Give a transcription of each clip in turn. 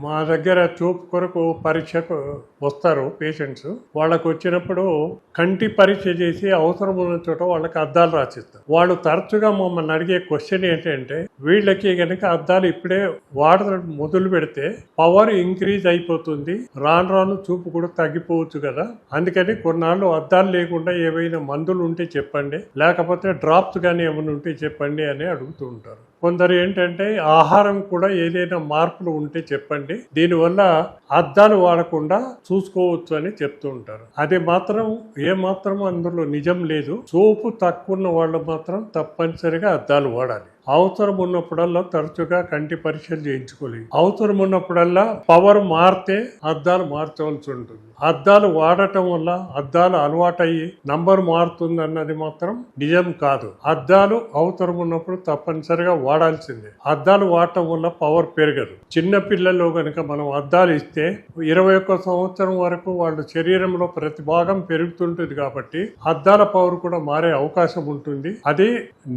మా దగ్గర చూపు కొరకు పరీక్షకు వస్తారు పేషెంట్స్. వాళ్ళకు వచ్చినప్పుడు కంటి పరీక్ష చేసి అవసరం ఉన్న చోట వాళ్ళకి అద్దాలు రాసిస్తారు. వాళ్ళు తరచుగా మమ్మల్ని అడిగే క్వశ్చన్ ఏంటంటే, వీళ్ళకి కనుక అద్దాలు ఇప్పుడే వాడడం మొదలు పెడితే పవర్ ఇంక్రీజ్ అయిపోతుంది, రాను రాను చూపు కూడా తగ్గిపోవచ్చు కదా, అందుకని కొన్నాళ్ళు అద్దాలు లేకుండా ఏవైనా మందులు ఉంటే చెప్పండి, లేకపోతే డ్రాప్స్ కానీ ఏమైనా ఉంటే చెప్పండి అని అడుగుతూ ఉంటారు. కొందరు ఏంటంటే ఆహారం కూడా ఏదైనా మార్పులు ఉంటే చెప్పండి, దీనివల్ల అద్దాలు వాడకుండా చూసుకోవచ్చు అని చెప్తూ ఉంటారు. అది మాత్రం ఏమాత్రం అందులో నిజం లేదు. చూపు తక్కువ ఉన్న వాళ్ళు మాత్రం తప్పనిసరిగా అద్దాలు వాడాలి. అవసరం ఉన్నప్పుడల్లా తరచుగా కంటి పరీక్షలు చేయించుకోలేదు. అవసరం ఉన్నప్పుడల్లా పవర్ మారితే అద్దాలు మార్చవలసి ఉంటుంది. అద్దాలు వాడటం వల్ల అద్దాలు అలవాటయ్యి నంబర్ మారుతుంది అన్నది మాత్రం నిజం కాదు. అద్దాలు అవసరం ఉన్నప్పుడు తప్పనిసరిగా వాడాల్సిందే. అద్దాలు వాడటం వల్ల పవర్ పెరగదు. చిన్న పిల్లల్లో కనుక మనం అద్దాలు ఇస్తే 21 సంవత్సరం వరకు వాళ్ళ శరీరంలో ప్రతి భాగం పెరుగుతుంటుంది కాబట్టి అద్దాల పవర్ కూడా మారే అవకాశం ఉంటుంది. అది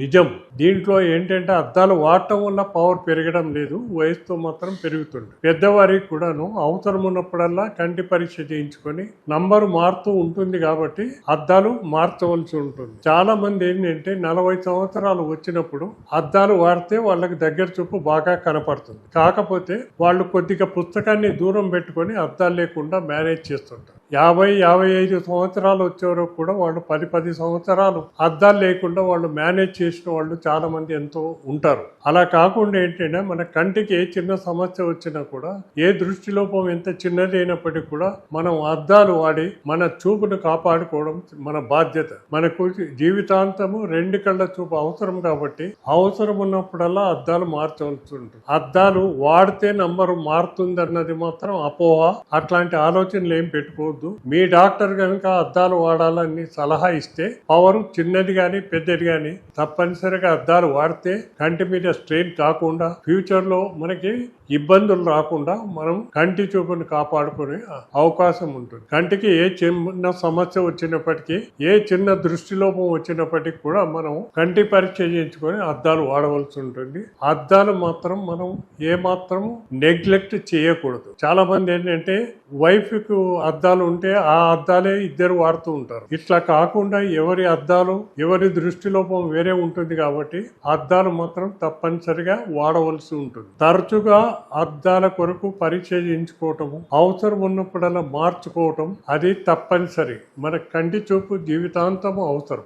నిజం. దీంట్లో ఏంటంటే అద్దాలు వాడటం వల్ల పవర్ పెరగడం లేదు, వయసుతో మాత్రం పెరుగుతుంది. పెద్దవారికి కూడాను అవసరం ఉన్నప్పుడల్లా కంటి పరీక్ష చేయించుకొని నంబరు మారుతూ ఉంటుంది కాబట్టి అద్దాలు మార్చవలసి ఉంటుంది. చాలా మంది ఏంటంటే 40 సంవత్సరాలు వచ్చినప్పుడు అద్దాలు వాడితే వాళ్ళకి దగ్గర చూపు బాగా కనపడుతుంది. కాకపోతే వాళ్ళు కొద్దిగా పుస్తకాన్ని దూరం పెట్టుకొని అద్దాలు లేకుండా మేనేజ్ చేస్తుంటారు. 50-55 సంవత్సరాలు వచ్చే వరకు కూడా వాళ్ళు 10 సంవత్సరాలు అద్దాలు లేకుండా వాళ్ళు మేనేజ్ చేసిన వాళ్ళు చాలా మంది ఎంతో ఉంటారు. అలా కాకుండా ఏంటంటే మన కంటికి ఏ చిన్న సమస్య వచ్చినా కూడా, ఏ దృష్టి లోపం ఎంత చిన్నదైనప్పటికీ కూడా మనం అద్దాలు వాడి మన చూపును కాపాడుకోవడం మన బాధ్యత. మనకు జీవితాంతము 2 కళ్ళ చూపు అవసరం కాబట్టి అవసరం ఉన్నప్పుడల్లా అద్దాలు మార్చవలసి ఉంటుంది. అద్దాలు వాడితే నంబరు మారుతుంది అన్నది మాత్రం అపోహ. అట్లాంటి ఆలోచనలు ఏం పెట్టుకోవద్దు. మీ డాక్టర్ కనుక అద్దాలు వాడాలని సలహా ఇస్తే పవర్ చిన్నది కానీ పెద్దది కానీ తప్పనిసరిగా అద్దాలు వాడితే కంటి మీద స్ట్రెయిన్ కాకుండా ఫ్యూచర్ లో మనకి ఇబ్బందులు రాకుండా మనం కంటి చూపును కాపాడుకునే అవకాశం ఉంటుంది. కంటికి ఏ చిన్న సమస్య వచ్చినప్పటికీ, ఏ చిన్న దృష్టిలోపం వచ్చినప్పటికీ కూడా మనం కంటి పరీక్ష చేయించుకొని అద్దాలు వాడవలసి ఉంటుంది. అద్దాలు మాత్రం మనం ఏ మాత్రం నెగ్లెక్ట్ చేయకూడదు. చాలా మంది ఏంటంటే వైఫ్ కు అద్దాలు ఉంటే ఆ అద్దాలే ఇద్దరు వాడుతూ ఉంటారు. ఇట్లా కాకుండా ఎవరి అద్దాలు ఎవరి దృష్టిలోపం వేరే ఉంటుంది కాబట్టి అద్దాలు మాత్రం తప్పనిసరిగా వాడవలసి ఉంటుంది. తరచుగా అద్దాల కొరకు పరీక్ష చేయించుకోవటము, అవసరం ఉన్నప్పుడల్లా మార్చుకోవటం అది తప్పనిసరి. మన కంటి చూపు జీవితాంతము అవసరం.